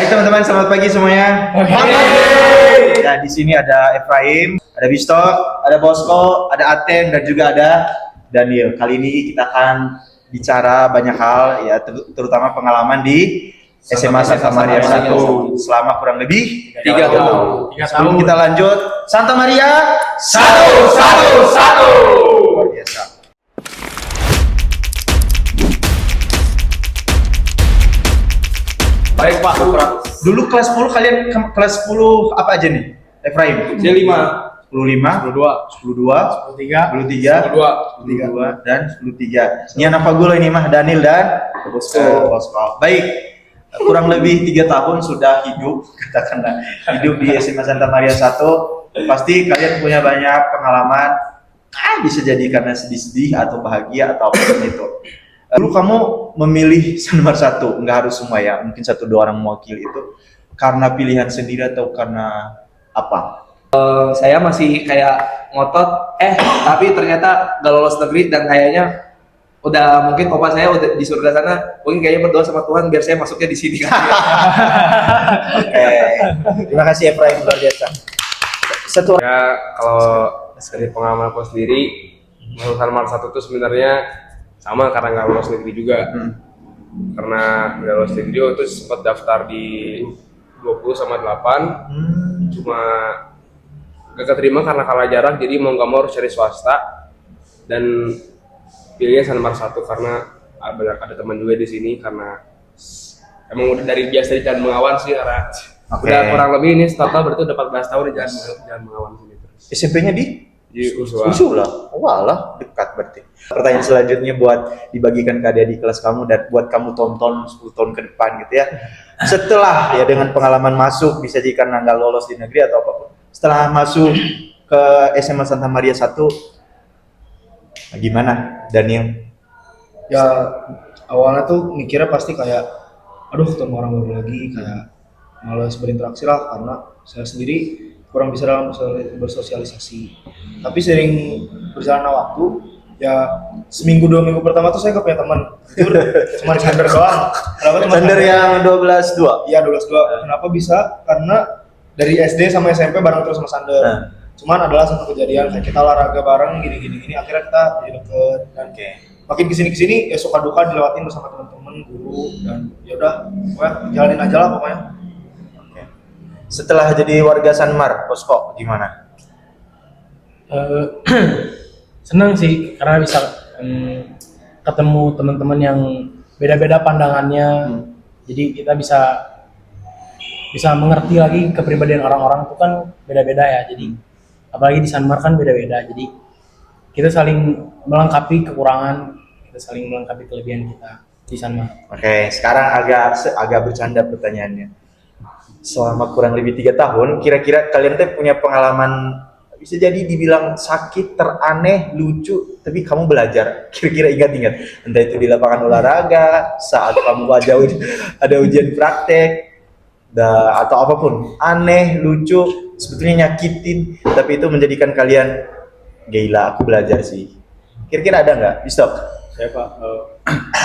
Baik teman-teman, selamat pagi semuanya. Ya, di sini ada Efraim, ada Bistok, ada Bosco, ada Aten, dan juga ada Daniel. Kali ini kita akan bicara banyak hal, ya terutama pengalaman di SMA Santa Maria 1 selama kurang lebih 3 tahun. Sebelum kita lanjut, Santa Maria 1. Luar biasa. Baik Pak, dulu kelas 10 kalian kelas 10 apa aja nih? Efraim? C5, 10-5, 10-2, 10-3, 10-2, dan 10-3. Ini anak Pagulo ini mah, Daniel dan Bosco. Baik, kurang lebih 3 tahun sudah hidup, katakanlah hidup di SMA Santa Maria 1. Pasti kalian punya banyak pengalaman, bisa jadi karena sedih-sedih atau bahagia atau apapun itu. Dulu kamu memilih nomor 1, nggak harus semua ya, mungkin 1-2 orang mewakili itu karena pilihan sendiri atau karena apa? saya masih kayak ngotot, tapi ternyata gak lolos negeri dan kayaknya udah mungkin opa saya udah di surga sana, mungkin kayaknya berdoa sama Tuhan biar saya masuknya di sini. Oke, terima kasih Efraim, luar biasa. Ya, kalau dari pengalaman aku sendiri, lulusan Mar 1 itu sebenarnya sama karena nggak lulus negeri juga. Karena nggak lulus negeri itu sempat daftar di 20 sama 8, cuma gak keterima karena kalah jarak, jadi mau nggak mau harus cari swasta dan pilihnya San Mar 1 karena ada teman juga di sini, karena emang udah dari biasa di Jalan Bengawan sih, karena udah kurang lebih ini total berarti udah 14 tahun di Jalan Bengawan sini terus. SMP-nya di Usula. Usula. Walah, dekat berarti. Pertanyaan selanjutnya buat dibagikan ke adik di kelas kamu dan buat kamu tonton 10 tahun ke depan gitu ya. Setelah ya dengan pengalaman masuk bisa jadi karena nggak lolos di negeri atau apapun. Setelah masuk ke SMA Santa Maria 1, gimana Daniel? Ya awalnya tuh mikirnya pasti kayak aduh ketemu orang baru lagi, kayak malas berinteraksi lah karena saya sendiri kurang bisa dalam bersosialisasi. Tapi sering berjalannya waktu, ya seminggu 2 minggu pertama tuh saya gak punya teman, cuma di Sander doang. Kenapa cuma Sander yang 12-2? Iya 12-2. Kenapa bisa? Karena dari SD sama SMP bareng terus sama Sander. Cuman adalah satu kejadian kayak kita olahraga bareng gini akhirnya kita jadi deket dan makin kesini ya suka duka dilewatin bersama teman-teman, guru, dan ya udah pokoknya jalanin aja lah pokoknya. Setelah jadi warga Sanmar, Bosco gimana? Senang sih karena bisa ketemu teman-teman yang beda-beda pandangannya. Jadi kita bisa mengerti lagi kepribadian orang-orang itu kan beda-beda ya. Jadi apalagi di Sanmar kan beda-beda. Jadi kita saling melengkapi kekurangan, kita saling melengkapi kelebihan kita di Sanmar. Oke, sekarang agak bercanda pertanyaannya. Selama kurang lebih 3 tahun, kira-kira kalian tuh punya pengalaman bisa jadi dibilang sakit, teraneh, lucu, tapi kamu belajar. Kira-kira ingat-ingat, entah itu di lapangan olahraga, saat kamu ada ujian praktek, atau apapun, aneh, lucu, sebetulnya nyakitin, tapi itu menjadikan kalian gila, aku belajar sih. Kira-kira ada nggak? Bisa? Saya Pak,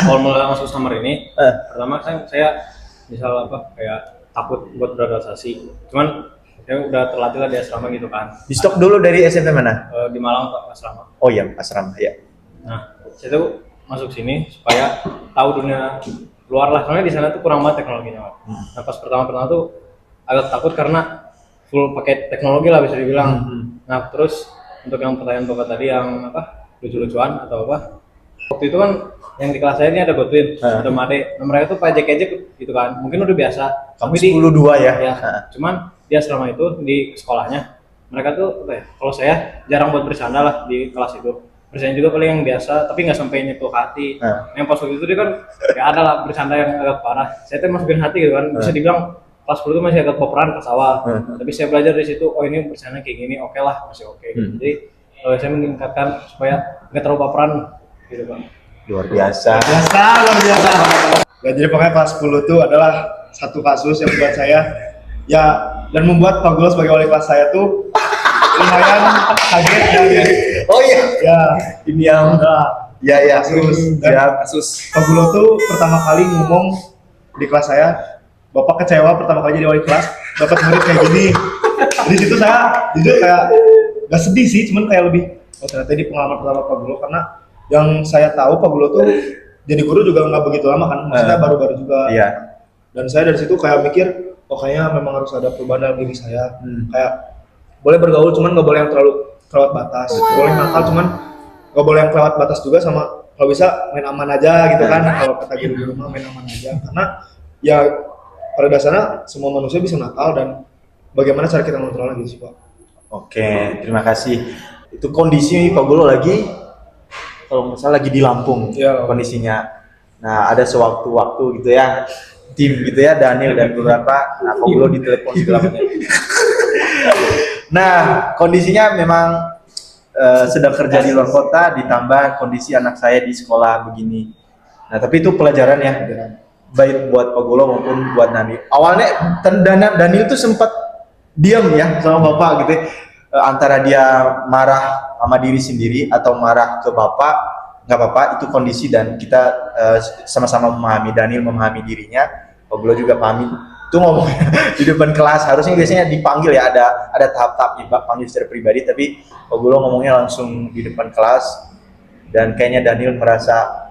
kalau mulai masuk summer ini, pertama kan saya misal kayak takut buat beradaptasi, cuman saya udah terlatih lah di asrama gitu kan. Di stok dulu dari SMP mana? Di Malang Pak, asrama. Oh iya, asrama ya. Nah, saya tuh masuk sini supaya tahu dunia luar lah, soalnya di sana tuh kurang banget teknologinya Pak. Nah pas pertama tuh agak takut karena full pakai teknologi lah bisa dibilang. Nah terus untuk yang pertanyaan Bapak tadi yang lucu-lucuan atau apa, waktu itu kan yang di kelas saya ini ada Godwin, ada Made, mereka tuh ejek-ejek gitu kan, mungkin udah biasa. Kamu 10-2 ya? Ya, cuman di asrama itu, di sekolahnya, mereka tuh kalau saya jarang buat bercanda lah di kelas itu. Bercanda juga paling yang biasa, tapi nggak sampai nyentuh hati. Yang pas waktu itu dia kan, ya ada lah bercanda yang agak parah. Saya tuh masukin hati gitu kan, bisa dibilang kelas 10 itu masih agak baperan pas awal. Tapi saya belajar dari situ, oh ini bercanda kayak gini, oke lah, masih oke. Jadi saya meningkatkan supaya nggak terlalu baperan gitu Bang. Luar biasa. Luar biasa. Ya, jadi pokoknya kelas 10 itu adalah satu kasus yang membuat saya ya dan membuat Pak Gul sebagai wali kelas saya tuh lumayan kaget dan oh iya. Ya, Ini yang kasus. Dan kasus. Pak Gul tuh pertama kali ngomong di kelas saya, Bapak kecewa pertama kali jadi wali kelas dapat murid kayak gini. Di situ saya jujur kayak gak sedih sih, cuman kayak lebih ternyata ini pengalaman pertama Pak Gulo, karena yang saya tahu Pak Gulo tuh jadi guru juga nggak begitu lama kan, maksudnya baru-baru juga. Iya. Dan saya dari situ kayak mikir, oh kayaknya memang harus ada perubahan dalam diri saya. Kayak boleh bergaul, cuman nggak boleh yang terlalu kelewat batas. Boleh nakal, cuman nggak boleh yang kelewat batas juga, sama kalau bisa main aman aja gitu kan. Kalau kata guru-guru mah main aman aja, karena ya pada dasarnya semua manusia bisa nakal, dan bagaimana cara kita mengontrolnya gitu sih Pak. Oke, terima kasih. Itu kondisi Pak Gulo lagi, kalau nggak salah lagi di Lampung kondisinya. Nah, ada sewaktu-waktu gitu ya, tim gitu ya, Daniel dan beberapa, nah Pak Gulo ditelepon segala macam. Nah, kondisinya memang sedang kerja di luar kota, ditambah kondisi anak saya di sekolah begini. Nah, tapi itu pelajaran ya, baik buat Pak Gulo maupun buat Daniel. Awalnya Daniel tuh sempat diam ya sama bapak gitu, antara dia marah sama diri sendiri atau marah ke bapak, nggak apa-apa, itu kondisi, dan kita sama-sama memahami. Daniel memahami dirinya, Pak Gulo juga pahami. Itu ngomongnya di depan kelas, harusnya biasanya dipanggil ya, ada tahap-tahapnya Pak, panggil secara pribadi, tapi Pak Gulo ngomongnya langsung di depan kelas, dan kayaknya Daniel merasa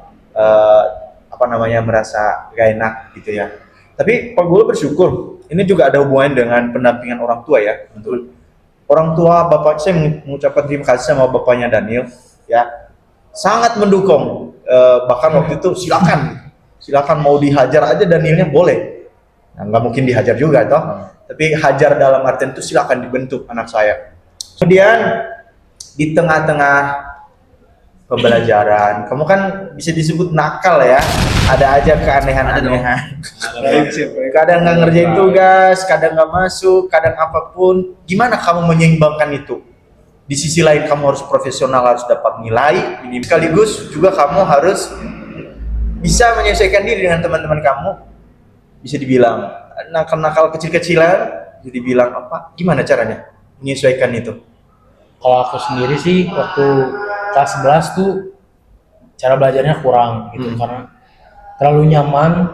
merasa gak enak gitu ya. Tapi Pak Gulo bersyukur, ini juga ada hubungan dengan pendampingan orang tua ya. Betul. Orang tua bapak, saya mengucapkan terima kasih sama bapaknya Daniel ya, sangat mendukung. Bahkan waktu itu silakan mau dihajar aja Danielnya boleh. Nah, nggak mungkin dihajar juga toh, tapi hajar dalam artian itu silakan dibentuk anak saya. Kemudian di tengah-tengah pembelajaran, kamu kan bisa disebut nakal ya, ada aja keanehan-anehan. Kadang nggak ngerjain tugas, kadang nggak masuk, kadang apapun. Gimana kamu menyeimbangkan itu? Di sisi lain kamu harus profesional, harus dapat nilai, sekaligus juga kamu harus bisa menyesuaikan diri dengan teman-teman kamu. Bisa dibilang nakal-nakal kecil-kecilan, bisa dibilang apa? Gimana caranya menyesuaikan itu? Kalau aku sendiri sih waktu kelas 11 tuh cara belajarnya kurang gitu, karena terlalu nyaman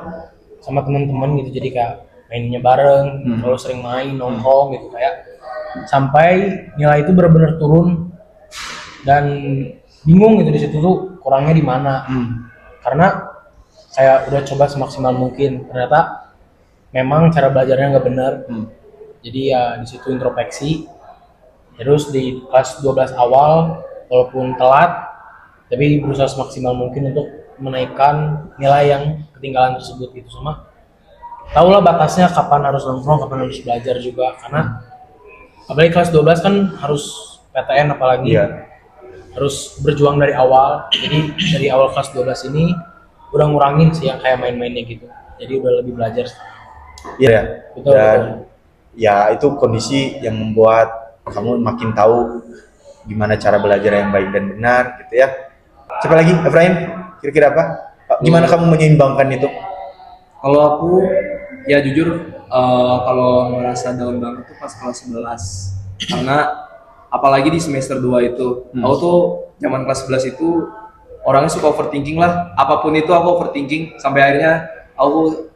sama teman-teman gitu, jadi kayak mainnya bareng, terlalu sering main nongkrong gitu, kayak sampai nilai itu benar-benar turun, dan bingung gitu di situ tuh kurangnya di mana. Karena saya udah coba semaksimal mungkin, ternyata memang cara belajarnya nggak benar. Jadi ya di situ introspeksi. Terus di kelas 12 awal walaupun telat, tapi berusaha semaksimal mungkin untuk menaikkan nilai yang ketinggalan tersebut gitu. Semua tahulah batasnya kapan harus nongkrong, kapan harus belajar juga, karena apalagi kelas 12 kan harus PTN, apalagi harus berjuang dari awal. Jadi dari awal kelas 12 ini udah ngurangin sih yang kayak main-mainnya gitu, jadi udah lebih belajar sekarang. Iya, betul. Ya itu kondisi yang membuat kamu makin tahu gimana cara belajar yang baik dan benar gitu ya. Siapa lagi, Efraim? Kira-kira apa? Gimana kamu menyeimbangkan itu? Kalau aku ya jujur kalau merasa down banget tuh pas kelas 11, karena apalagi di semester 2 itu aku tuh zaman kelas 11 itu orangnya suka overthinking lah, apapun itu aku overthinking, sampai akhirnya aku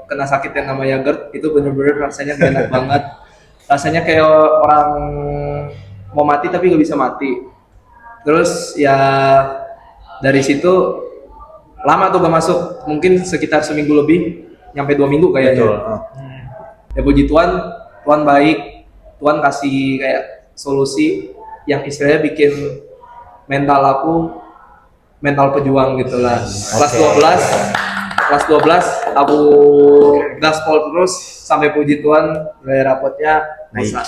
kena sakit yang namanya GERD. Itu bener-bener rasanya gak enak banget, rasanya kayak orang mau mati tapi gak bisa mati. Terus ya dari situ lama tuh gak masuk, mungkin sekitar seminggu lebih, nyampe 2 minggu kayaknya. Ya puji Tuhan, Tuhan baik, Tuhan kasih kayak solusi yang istilahnya bikin mental aku mental pejuang gitu lah. Kelas 12 aku gaspol terus sampai puji Tuhan nilai rapotnya bisa.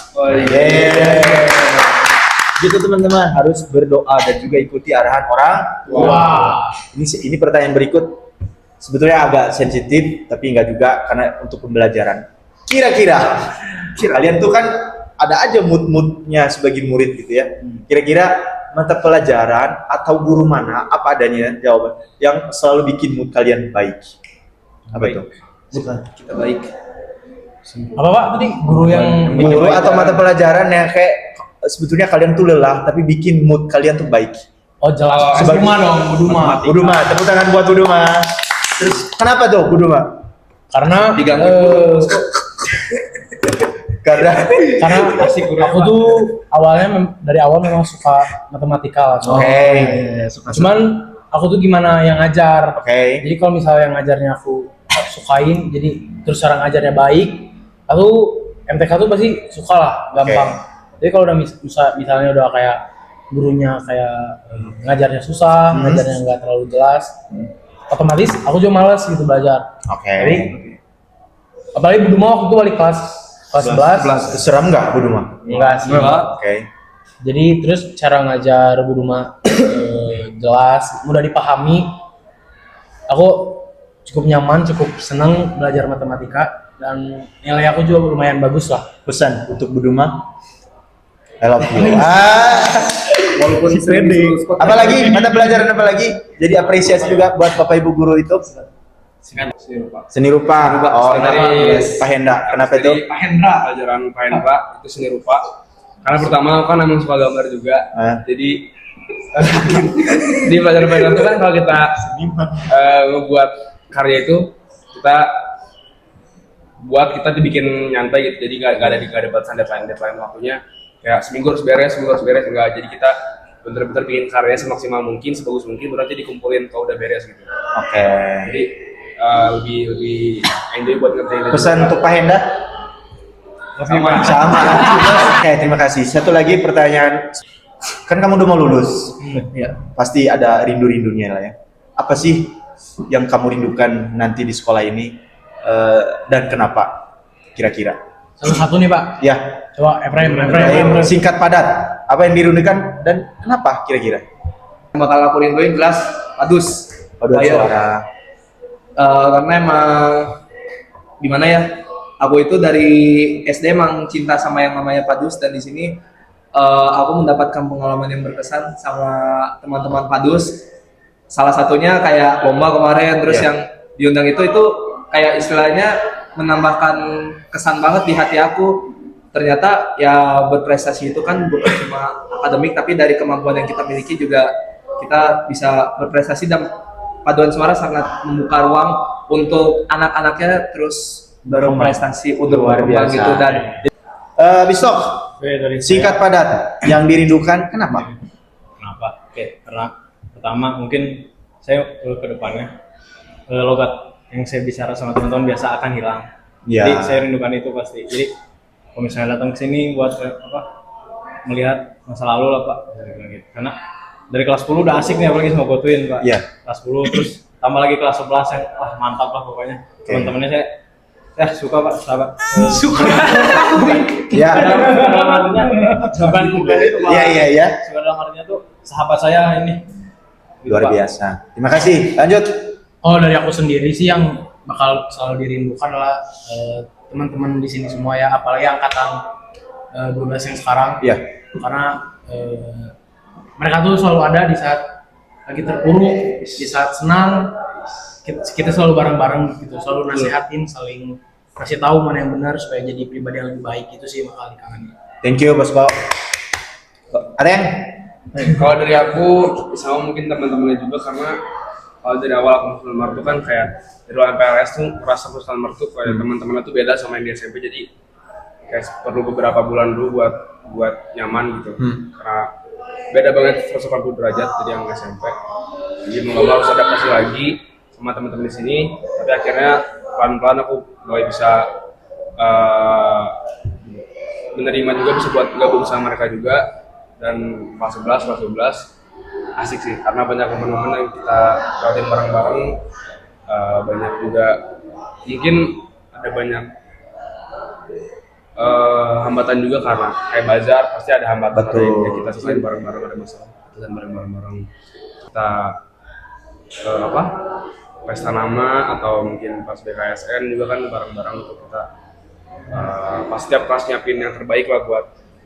Gitu teman-teman, harus berdoa dan juga ikuti arahan orang tua. Ini pertanyaan berikut sebetulnya agak sensitif, tapi enggak juga, karena untuk pembelajaran. Kira-kira kalian tuh kan ada aja mood-moodnya sebagai murid gitu ya. Kira-kira mata pelajaran atau guru mana, apa adanya jawaban yang selalu bikin mood kalian baik? Apa itu? Kita baik. Apa Pak tadi? Guru atau mata pelajaran yang kayak sebetulnya kalian tuh lelah tapi bikin mood kalian tuh baik. Oh jelas. Buduma dong, Buduma. Tepuk tangan buat Buduma. Terus kenapa tuh Buduma? Karena Diganggu Karena karena aku tuh awalnya dari awal memang suka matematika lah. Cuman aku tuh gimana yang ngajar. Jadi kalau misalnya yang ngajarnya aku sukain, jadi terus cara ngajarnya baik, aku MTK tuh pasti suka lah, gampang. Jadi kalau udah misalnya udah kayak gurunya kayak ngajarnya susah, ngajarnya nggak terlalu jelas, otomatis aku juga malas gitu belajar. Jadi apalagi Buduma waktu itu wali kelas 11. Seram nggak Buduma? Enggak sih. Jadi terus cara ngajar Buduma jelas, mudah dipahami. Aku cukup nyaman, cukup senang belajar matematika dan nilai aku juga lumayan bagus lah. Pesan untuk Buduma, I love you. Walaupun Apalagi mata pelajaran apa lagi? Jadi apresiasi juga buat Bapak Ibu guru itu. Seni rupa. Oh, dari Pak Henda. Kenapa itu? Pak Hendra. Pelajaran Pak Hendra itu seni rupa. Karena pertama aku kan emang suka gambar juga. Jadi di pelajaran Pak Hendra itu kan kalau kita ngebuat karya itu kita dibikin nyantai gitu. Jadi nggak ada batasan deadline waktunya. Kayak seminggu harus beres enggak. Jadi kita bener-bener bikin karyanya semaksimal mungkin, sebagus mungkin, berarti dikumpulin kalau udah beres gitu. Jadi lebih enjoy buat ngerjain. Pesan untuk Pak Henda? Sama. Terima kasih. Satu lagi pertanyaan. Kan kamu udah mau lulus. Pasti ada rindu-rindunya lah ya. Apa sih yang kamu rindukan nanti di sekolah ini dan kenapa? Kira-kira. Satu nih Pak. Ya. Coba Efraim. Singkat padat. Apa yang dirindukan dan kenapa kira-kira? Yang bakal aku rinduin jelas padus. Paduan suara. Karena emang gimana ya? Aku itu dari SD emang cinta sama yang namanya padus dan di sini aku mendapatkan pengalaman yang berkesan sama teman-teman padus. Salah satunya kayak lomba kemarin, terus yang diundang itu kayak istilahnya menambahkan kesan banget di hati aku. Ternyata ya berprestasi itu kan bukan cuma akademik, tapi dari kemampuan yang kita miliki juga kita bisa berprestasi, dan paduan suara sangat membuka ruang untuk anak-anaknya terus berprestasi untuk berkembang gitu. Dan Bisok, singkat padat, yang dirindukan kenapa? Karena pertama mungkin saya ke depannya logat yang saya bicara sama teman-teman biasa akan hilang. Jadi saya rindukan itu pasti. Jadi kalau misalnya datang ke sini buat melihat masa lalu lah Pak, karena dari kelas 10 udah asik nih, apalagi sama Gotuin Pak. Kelas 10 terus tambah lagi kelas 11 yang mantap lah pokoknya. Teman-temannya saya suka Pak, sahabat. Suka. Dalam artinya bukan itu Pak. Iya. Suka dalam artinya tuh sahabat saya ini. Luar biasa. Terima kasih. Lanjut. Oh, dari aku sendiri sih yang bakal selalu dirindukan adalah teman-teman di sini semua ya, apalagi angkatan 12 yang sekarang. Karena mereka tuh selalu ada di saat lagi terpuruk, di saat senang, kita selalu bareng-bareng gitu, selalu nasihatin, saling kasih tahu mana yang benar supaya jadi pribadi yang lebih baik. Itu sih bakal dikangenin. Thank you Bos Bo. Ada yang? Kalau dari aku sama mungkin teman-temannya juga, karena kalau dari awal aku masuk Martu kan kayak dari MPLS tuh merasa masuk Martu kayak teman-temannya tuh beda sama yang di SMP, jadi kayak perlu beberapa bulan dulu buat nyaman gitu. Karena beda banget 180 derajat dari yang SMP. Jadi mau harus adaptasi lagi sama teman-teman di sini, tapi akhirnya pelan-pelan aku mulai bisa menerima juga, bisa buat gabung sama mereka juga. Dan kelas 11 asik sih, karena banyak teman-teman yang kita lewatin bareng-bareng. Banyak juga mungkin ada banyak hambatan juga, karena kayak bazar pasti ada hambatan. Yang kita selesai bareng-bareng, ada masalah dan bareng-bareng kita pesta nama atau mungkin pas BKSN juga kan bareng-bareng untuk kita pas setiap kelas nyiapin yang terbaik lah buat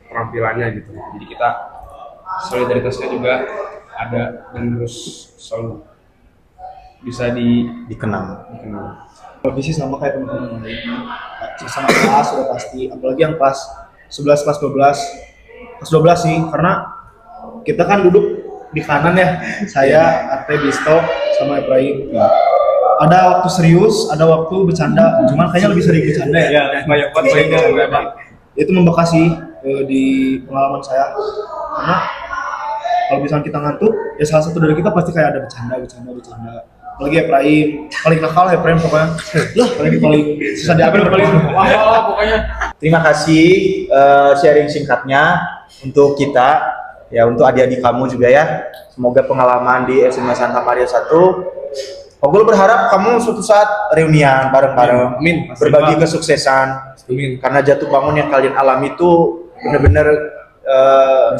penampilannya gitu. Jadi kita solidaritasnya juga ada dan harus selalu bisa dikenal. Lebih sih sama kayak teman-teman lain. Sama kelas sudah pasti, apalagi yang kelas 11, kelas 12 sih, karena kita kan duduk di kanan ya, saya, Arte, Bisto, sama Efraim. ada waktu serius, ada waktu bercanda. Cuman kayaknya lebih sering bercanda ya. Iya, banyak banget. Itu membekas sih di pengalaman saya. Karena kalau misalnya kita ngantuk, ya salah satu dari kita pasti kayak ada bercanda. Apalagi Efraim, paling nakal Efraim pokoknya. Lah, paling susah diatur paling. Wah, pokoknya. Terima kasih sharing singkatnya untuk kita, ya untuk adik-adik kamu juga ya. Semoga pengalaman di SMA Santa Maria 1. Ogul berharap kamu suatu saat reunian bareng-bareng, Amin. berbagi kesuksesan. Amin. Karena jatuh bangun yang kalian alami itu benar-benar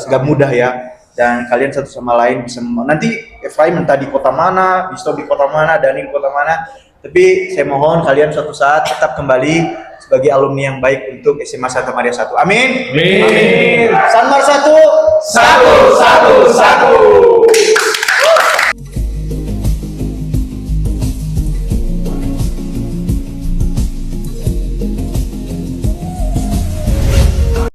gak mudah ya. Dan kalian satu sama lain bisa nanti Efraim entah di kota mana, Bisto di kota mana, Dani di kota mana. Tapi saya mohon kalian suatu saat tetap kembali sebagai alumni yang baik untuk SMA Santa Maria 1. Amin. Amin. Sanmar 1. Satu.